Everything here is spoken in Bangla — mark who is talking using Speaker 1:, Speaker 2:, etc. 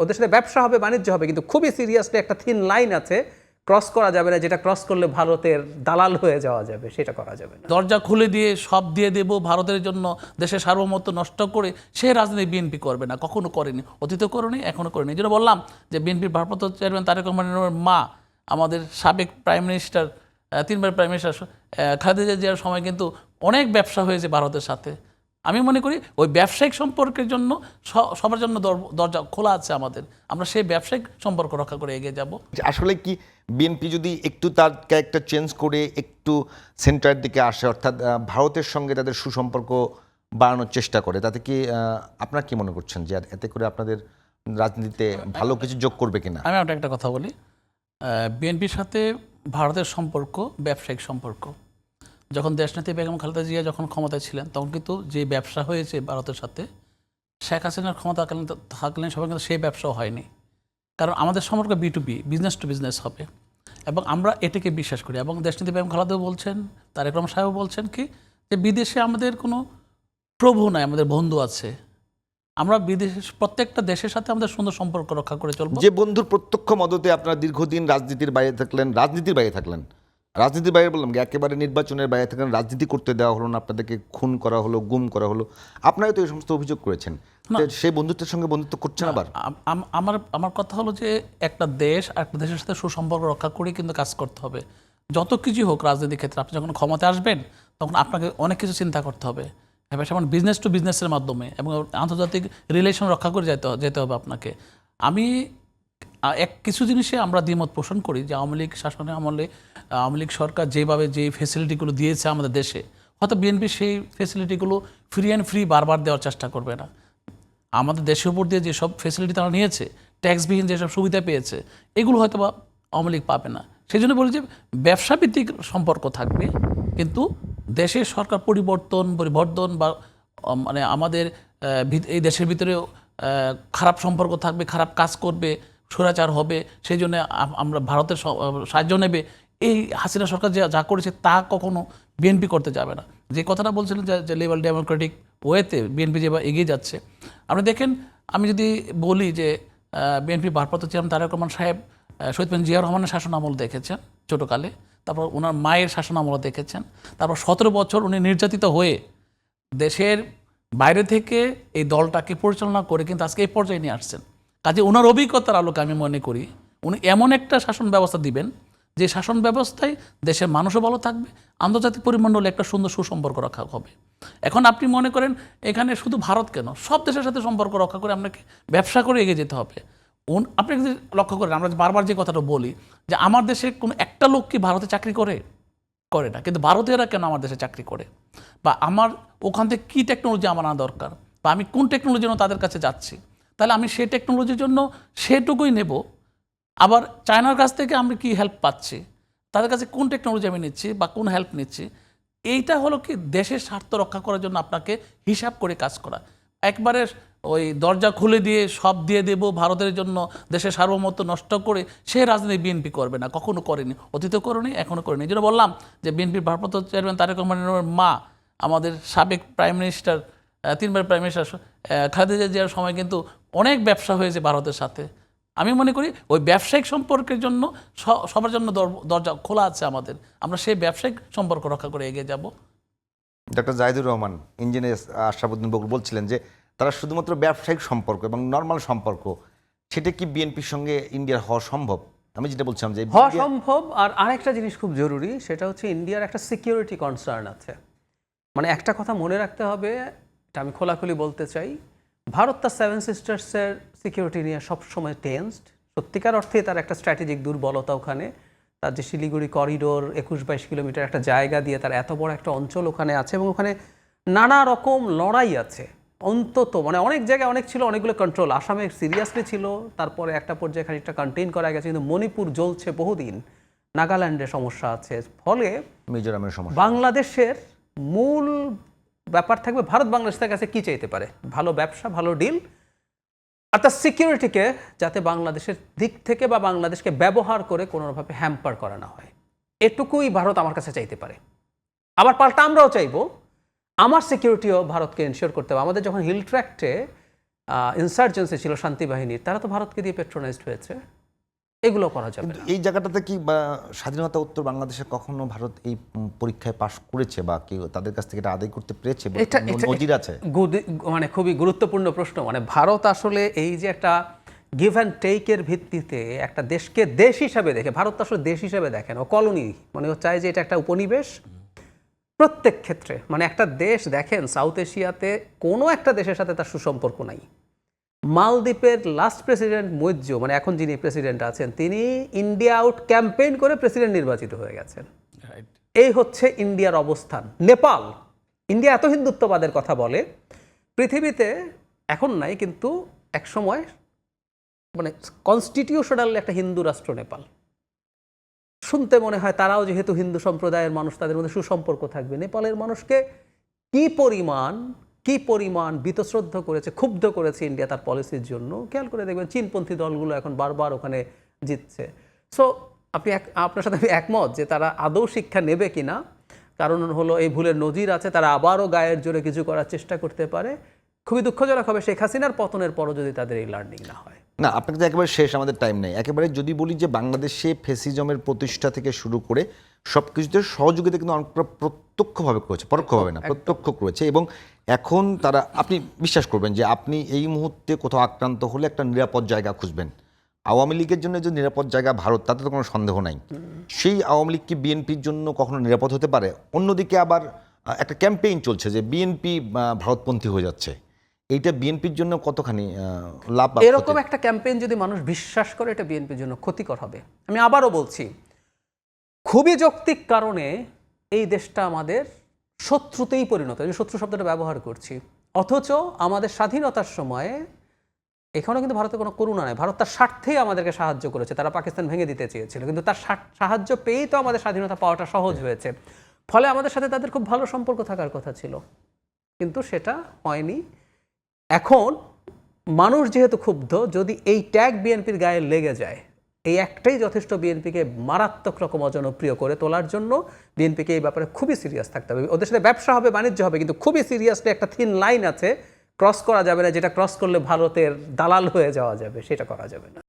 Speaker 1: ওদের সাথে ব্যবসা হবে, বাণিজ্য হবে, কিন্তু খুবই সিরিয়াসলি একটা থিন লাইন আছে, ক্রস করা যাবে না, যেটা ক্রস করলে ভারতের দালাল হয়ে যাওয়া যাবে, সেটা করা যাবে না।
Speaker 2: দরজা খুলে দিয়ে সব দিয়ে দেব ভারতের জন্য, দেশের সার্বভৌমত্ব নষ্ট করে সে রাজনীতি বিএনপি করবে না, কখনো করেনি, অতীতে করেনি, এখনো করেনি। এই জন্য বললাম যে বিএনপির ভারপ্রাপ্ত চেয়ারম্যান তারেক রহমানের মা, আমাদের সাবেক প্রাইম মিনিস্টার, 3বার প্রাইম মিনিস্টার খালেদা জিয়ার সময় কিন্তু অনেক ব্যবসা হয়েছে ভারতের সাথে। আমি মনে করি ওই ব্যবসায়িক সম্পর্কের জন্য সবার জন্য দরজা খোলা আছে আমাদের, আমরা সেই ব্যবসায়িক সম্পর্ক রক্ষা করে এগিয়ে যাব।
Speaker 3: আসলে কি বিএনপি যদি একটু তার ক্যারেক্টার চেঞ্জ করে একটু সেন্টারের দিকে আসে, অর্থাৎ ভারতের সঙ্গে তাদের সুসম্পর্ক বাড়ানোর চেষ্টা করে, তাতে কি আপনারা কি মনে করছেন যে এতে করে আপনাদের রাজনীতিতে ভালো কিছু যোগ করবে কিনা?
Speaker 2: আমি একটা কথা বলি, বিএনপির সাথে ভারতের সম্পর্ক ব্যবসায়িক সম্পর্ক। যখন দেশনেত্রী বেগম খালেদা জিয়া যখন ক্ষমতায় ছিলেন তখন কিন্তু যে ব্যবসা হয়েছে ভারতের সাথে, শেখ হাসিনার ক্ষমতা থাকলেন সবাই কিন্তু সেই ব্যবসাও হয়নি। কারণ আমাদের সম্পর্ক B2B, বিজনেস টু বিজনেস হবে, এবং আমরা এটাকে বিশ্বাস করি। এবং দেশনেত্রী বেগম খালেদাও বলছেন, তারেক রহমান সাহেবও বলছেন কি যে বিদেশে আমাদের কোনো প্রভু নাই, আমাদের বন্ধু আছে। আমরা বিদেশে প্রত্যেকটা দেশের সাথে আমাদের সুন্দর সম্পর্ক রক্ষা করে চলবো।
Speaker 3: যে বন্ধুর প্রত্যক্ষ মদতে আপনারা দীর্ঘদিন রাজনীতির বাইরে থাকলেন, রাজনীতির বাইরে বললাম কি, একেবারে নির্বাচনের বাইরে থাকলেন, রাজনীতি করতে দেওয়া হলো না, আপনাদেরকে খুন করা হলো, গুম করা হলো, আপনারা তো এই সমস্ত অভিযোগ করেছেন, সেই বন্ধুত্বের সঙ্গে বন্ধুত্ব করছেন আবার।
Speaker 2: আমার কথা হলো যে একটা দেশ আর একটা দেশের সাথে সুসম্পর্ক রক্ষা করে কিন্তু কাজ করতে হবে। যত কিছু হোক রাজনীতির ক্ষেত্রে, আপনি যখন ক্ষমতায় আসবেন তখন আপনাকে অনেক কিছু চিন্তা করতে হবে, যেমন বিজনেস টু বিজনেসের মাধ্যমে, এবং আন্তর্জাতিক রিলেশন রক্ষা করে যেতে হবে আপনাকে। আমি কিছু জিনিসে আমরা দ্বিমত পোষণ করি যে আওয়ামী লীগ শাসনের আমলে আওয়ামী লীগ সরকার যেভাবে যে ফেসিলিটিগুলো দিয়েছে আমাদের দেশে, হয়তো বিএনপি সেই ফেসিলিটিগুলো ফ্রি অ্যান্ড ফ্রি বারবার দেওয়ার চেষ্টা করবে না। আমাদের দেশের উপর দিয়ে যেসব ফেসিলিটি তারা নিয়েছে, ট্যাক্সবিহীন যেসব সুবিধা পেয়েছে, এগুলো হয়তো বা আওয়ামী লীগ পাবে না। সেই জন্য বলি যে ব্যবসাভিত্তিক সম্পর্ক থাকবে, কিন্তু দেশের সরকার পরিবর্তন বা মানে আমাদের এই দেশের ভিতরেও খারাপ সম্পর্ক থাকবে, খারাপ কাজ করবে, স্বৈরাচার হবে, সেই জন্য আমরা ভারতের সাহায্য নেবে, এই হাসিনা সরকার যা করেছে তা কখনো বিএনপি করতে যাবে না। যে কথাটা বলছিলেন যে লিবারাল ডেমোক্রেটিক ওয়েতে বিএনপি যেভাবে এগিয়ে যাচ্ছে, আপনি দেখেন, আমি যদি বলি যে বিএনপি ভারপ্রাপ্ত চেয়ারম্যান তারেক রহমান সাহেব শহীদ প্রেসিডেন্ট জিয়া রহমানের শাসন আমল দেখেছেন ছোটোকালে, তারপর ওনার মায়ের শাসন আমল দেখেছেন, তারপর 17 বছর উনি নির্যাতিত হয়ে দেশের বাইরে থেকে এই দলটাকে পরিচালনা করে কিন্তু আজকে এই পর্যায়ে নিয়ে আসছেন। কাজে ওনার অভিজ্ঞতার আলোকে আমি মনে করি উনি এমন একটা শাসন ব্যবস্থা দিবেন যে শাসন ব্যবস্থায় দেশের মানুষও ভালো থাকবে, আন্তর্জাতিক পরিমণ্ডলে একটা সুন্দর সুসম্পর্ক রক্ষা হবে। এখন আপনি মনে করেন এখানে শুধু ভারত কেন, সব দেশের সাথে সম্পর্ক রক্ষা করে আপনাকে ব্যবসা করে এগিয়ে যেতে হবে। আপনি যদি লক্ষ্য করেন, আমরা বারবার যে কথাটা বলি যে আমার দেশে কোনো একটা লোক কি ভারতে চাকরি করে না, কিন্তু ভারতীয়রা কেন আমার দেশে চাকরি করে, বা আমার ওখান থেকে কী টেকনোলজি আমার আনা দরকার, বা আমি কোন টেকনোলজির জন্য তাদের কাছে যাচ্ছি, তাহলে আমি সেই টেকনোলজির জন্য সেটুকুই নেব। আবার চায়নার কাছ থেকে আমি কি হেল্প পাচ্ছি, তাদের কাছে কোন টেকনোলজি আমি নিচ্ছি বা কোন হেল্প নিচ্ছি, এইটা হলো কি দেশের স্বার্থ রক্ষা করার জন্য আপনাকে হিসাব করে কাজ করা। একবারে ওই দরজা খুলে দিয়ে সব দিয়ে দেব ভারতের জন্য, দেশের সার্বভৌমত্ব নষ্ট করে সে রাজনীতি বিএনপি করবে না, কখনো করেনি, অতীতে করেনি, এখনো করেনি। এই জন্য বললাম যে বিএনপির ভারপ্রাপ্ত চেয়ারম্যান তারেক রহমানের মা, আমাদের সাবেক প্রাইম মিনিস্টার, 3বার প্রাইম মিনিস্টার খালেদা জিয়ার সময় কিন্তু অনেক ব্যবসা হয়েছে ভারতের সাথে। আমি মনে করি ওই ব্যবসায়িক সম্পর্কের জন্য সবার জন্য দরজা খোলা আছে আমাদের, আমরা সেই ব্যবসায়িক সম্পর্ক রক্ষা করে এগিয়ে যাব।
Speaker 3: ডক্টর জাহিদুর রহমান, ইঞ্জিনিয়ার আশরাফুদ্দিন বকুল বলছিলেন যে তারা শুধুমাত্র ব্যবসায়িক সম্পর্ক এবং নর্মাল সম্পর্ক, সেটা কি বিএনপির সঙ্গে ইন্ডিয়ার হওয়া সম্ভব? আমি যেটা বলছিলাম যে
Speaker 1: হওয়া সম্ভব। আর আরেকটা জিনিস খুব জরুরি, সেটা হচ্ছে ইন্ডিয়ার একটা সিকিউরিটি কনসার্ন আছে। মানে একটা কথা মনে রাখতে হবে, এটা আমি খোলাখুলি বলতে চাই, ভারত তার 7 সিস্টার্সের সিকিউরিটি নিয়ে সবসময় টেন্সড। সত্যিকার অর্থে তার একটা স্ট্র্যাটেজিক দুর্বলতা ওখানে, তার যে শিলিগুড়ি করিডোর 21-22 কিলোমিটার একটা জায়গা দিয়ে তার এত বড় একটা অঞ্চল ওখানে আছে, এবং ওখানে নানা রকম লড়াই আছে। অন্তত মানে অনেক জায়গায় অনেক ছিল, অনেকগুলো কন্ট্রোল, আসামে সিরিয়াসলি ছিল, তারপরে একটা পর্যায়ে খানিকটা কন্টেইন করা গেছে, কিন্তু মণিপুর জ্বলছে বহুদিন, নাগাল্যান্ডে সমস্যা আছে। ফলে
Speaker 3: মিজোরামের সমস্যা,
Speaker 1: বাংলাদেশের মূল ব্যাপার থাকবে ভারত বাংলাদেশের কাছে কি চাইতে পারে, ভালো ব্যবসা, ভালো ডিল, আর তার সিকিউরিটিকে যাতে বাংলাদেশের দিক থেকে বা বাংলাদেশকে ব্যবহার করে কোনোভাবে হ্যাম্পার করা না হয়, এটুকুই ভারত আমার কাছে চাইতে পারে। আবার পাল্টা আমরাও চাইবো আমার সিকিউরিটিও ভারতকে এনশিওর করতে হবে। আমাদের যখন হিল ট্র্যাক্টে ইনসার্জেন্সি ছিল শান্তি বাহিনীর, তারা তো ভারতকে দিয়ে পেট্রোনাইজড হয়েছে। এগুলো করা যাবে
Speaker 3: কিন্তু
Speaker 1: না।
Speaker 3: এই জায়গাটাতে কি স্বাধীনতা উত্তর বাংলাদেশে কখনো ভারত এই পরীক্ষায় পাশ করেছে বা কেউ তাদের কাছ থেকে এটা আদায় করতে পেরেছে বা
Speaker 1: এটা
Speaker 3: কোনো নজির আছে?
Speaker 1: মানে খুবই গুরুত্বপূর্ণ প্রশ্ন। মানে ভারত আসলে এই যে একটা গিভ অ্যান্ড টেকের ভিত্তিতে একটা দেশকে দেশ হিসাবে দেখে, ভারত তো আসলে দেশ হিসাবে দেখে না, কলোনি, মানে ও চায় যে এটা একটা উপনিবেশ প্রত্যেক ক্ষেত্রে। মানে একটা দেশ দেখেন সাউথ এশিয়াতে কোনো একটা দেশের সাথে তার সুসম্পর্ক নাই। মালদ্বীপের লাস্ট প্রেসিডেন্ট মৈত্র, মানে এখন যিনি প্রেসিডেন্ট আছেন, তিনি ইন্ডিয়া আউট ক্যাম্পেইন করে প্রেসিডেন্ট নির্বাচিত হয়ে গেছেন। এই হচ্ছে ইন্ডিয়ার অবস্থান। নেপাল, ইন্ডিয়া এত হিন্দুত্ববাদের কথা বলে, পৃথিবীতে এখন নাই কিন্তু এক সময় মানে কনস্টিটিউশনাল একটা হিন্দু রাষ্ট্র নেপাল। শুনতে মনে হয় তারাও যেহেতু হিন্দু সম্প্রদায়ের মানুষ, তাদের মধ্যে সুসম্পর্ক থাকবে। নেপালের মানুষকে কি পরিমাণ বীতশ্রদ্ধ করেছে, ক্ষুব্ধ করেছে ইন্ডিয়া তার পলিসির জন্য। খেয়াল করে দেখবেন চীনপন্থী দলগুলো এখন বারবার ওখানে জিতছে। সো আপনার সাথে আমি একমত যে তারা আদৌ শিক্ষা নেবে কিনা, কারণ হলো এই ভুলের নজির আছে, তারা আবারও গায়ের জোরে কিছু করার চেষ্টা করতে পারে। খুবই দুঃখজনক হবে শেখ হাসিনার পতনের পরও যদি তাদের এই লার্নিং না হয়।
Speaker 3: না, আপনাকে তো একেবারে শেষ, আমাদের টাইম নেই। একেবারে যদি বলি যে বাংলাদেশে ফ্যাসিজমের প্রতিষ্ঠা থেকে শুরু করে সব কিছুতে সহযোগিতা কিন্তু অনেকটা প্রত্যক্ষভাবে করেছে, পরোক্ষভাবে না, প্রত্যক্ষ করেছে। এবং এখন তারা, আপনি বিশ্বাস করবেন যে আপনি এই মুহূর্তে কোথাও আক্রান্ত হলে একটা নিরাপদ জায়গা খুঁজবেন। আওয়ামী লীগের জন্য যে নিরাপদ জায়গা ভারত, তাতে তো কোনো সন্দেহ নাই। সেই আওয়ামী লীগ কি বিএনপির জন্য কখনো নিরাপদ হতে পারে? অন্যদিকে আবার একটা ক্যাম্পেইন চলছে যে বিএনপি ভারতপন্থী হয়ে যাচ্ছে, এইটা বিএনপির জন্য কতখানি লাভ?
Speaker 1: এরকম একটা ক্যাম্পেইন যদি মানুষ বিশ্বাস করে, এটা বিএনপির জন্য ক্ষতিকর হবে। আমি আবারও বলছি, খুবই যৌক্তিক কারণে এই দেশটা আমাদের শত্রুতেই পরিণত, এই শত্রু শব্দটা ব্যবহার করছি। অথচ আমাদের স্বাধীনতার সময়ে এখানেও কিন্তু ভারতের কোনো করুণা নেই। ভারত তার স্বার্থেই আমাদেরকে সাহায্য করেছে। তারা পাকিস্তান ভেঙে দিতে চেয়েছিল, কিন্তু তার সাহায্য পেয়েই তো আমাদের স্বাধীনতা পাওয়াটা সহজ হয়েছে। ফলে আমাদের সাথে তাদের খুব ভালো সম্পর্ক থাকার কথা ছিল, কিন্তু সেটা হয়নি। এখন মানুষ যেহেতু ক্ষুব্ধ, যদি এই ট্যাগ বিএনপির গায়ে লেগে যায়, এই একটাই যথেষ্ট বিএনপিকে মারাত্মক রকম অজনপ্রিয় করে তোলার জন্য। বিএনপিকে এই ব্যাপারে খুবই সিরিয়াস থাকতে হবে। ওদের সাথে ব্যবসা হবে, বাণিজ্য হবে, কিন্তু খুবই সিরিয়াসলি একটা থিন লাইন আছে, ক্রস করা যাবে না। যেটা ক্রস করলে ভারতের দালাল হয়ে যাওয়া যাবে, সেটা করা যাবে না।